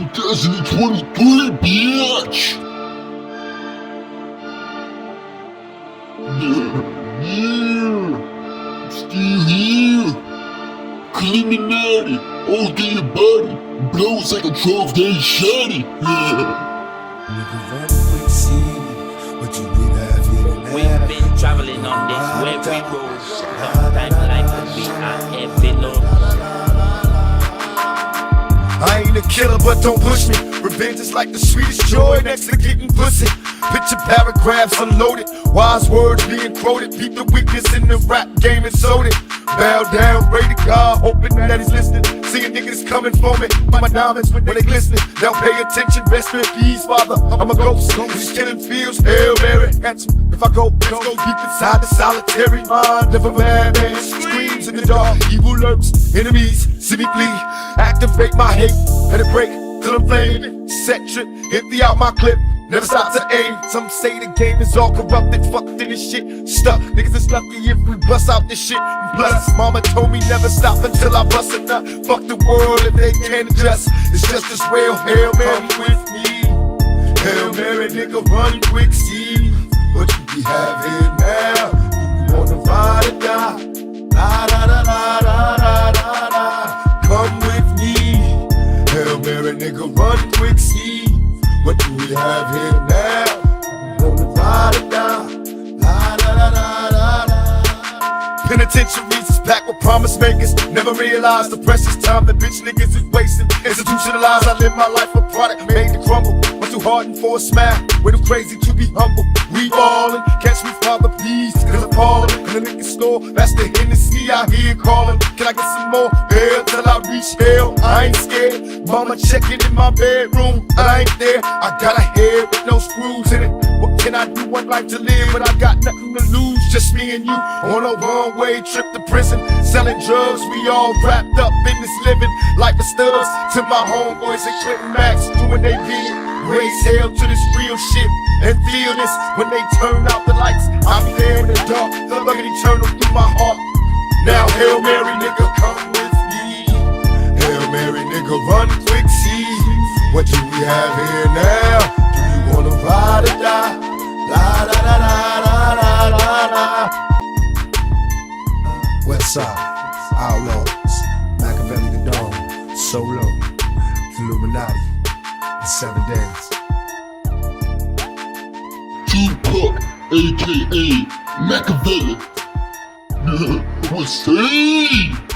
2023, bitch! Yeah, I'm still here. Illuminati, all day your body blows like a 12-day shotty. We've been traveling on this weary road. Sometimes life can be a heavy load. I ain't a killer, but don't push me. Revenge is like the sweetest joy next to getting pussy. Picture paragraphs unloaded, wise words being quoted. Beat the weakness in the rap game and sold it. Bow down, pray to God, hoping that he's listening. Seeing niggas coming for me, my diamonds when they glistening. They'll pay attention, best in peace, father. I'm a ghost, these killing fields, Hail Mary. Catch me if I go deep inside the solitary mind of a madman. Screams in the dark, evil lurks, enemies see me bleed. Activate my hate, let it break till I'm flaming. Set trip, empty out my clip. Never stop to aim. Some say the game is all corrupted, fucked in this shit. Stuck, niggas is lucky if we bust out this shit. Plus, mama told me never stop until I bust a nut. Fuck the world if they can't adjust. It's just as well. Hail Mary with me. Hail Mary, nigga, run quick, see what you be having now. You wanna ride or die? La da da da da da da da. Come with me. Hail Mary, nigga, run quick, see what do we have here now? Gonna ride or die. La da da da da da. Penitentiaries is packed with promise makers. Never realize the precious time that bitch niggas is wasting. Institutionalized, I live my life a product made to crumble. I'm too hardened for a smile. Way too crazy to be humble. We ballin', catch me, father, please, cause I'm falling. In the liquor store, that's the Hennessy I hear calling. Can I get some more? Hell till I reach hell. I ain't scared. Mama checking in my bedroom. I ain't there. I got a head with no screws in it. What can I do? One life to live, but I got nothing to lose. Just me and you on a one-way trip to prison. Selling drugs, we all wrapped up in this living. Like the studs to my homeboys at Clinton Max doing they bid. Raise hell to this real shit and feel this when they turn out the lights. I'm there in the dark, the love of eternal through my heart. Now Hail Mary, nigga, come with me. Hail Mary, nigga, run quick, see what do we have here now? Do you wanna ride or die? La da da da da da da da. Westside, Outlaws, Machiavelli the Dawn, Solo, Illuminati, in 7 days. Tupac, aka Machiavelli. What's up?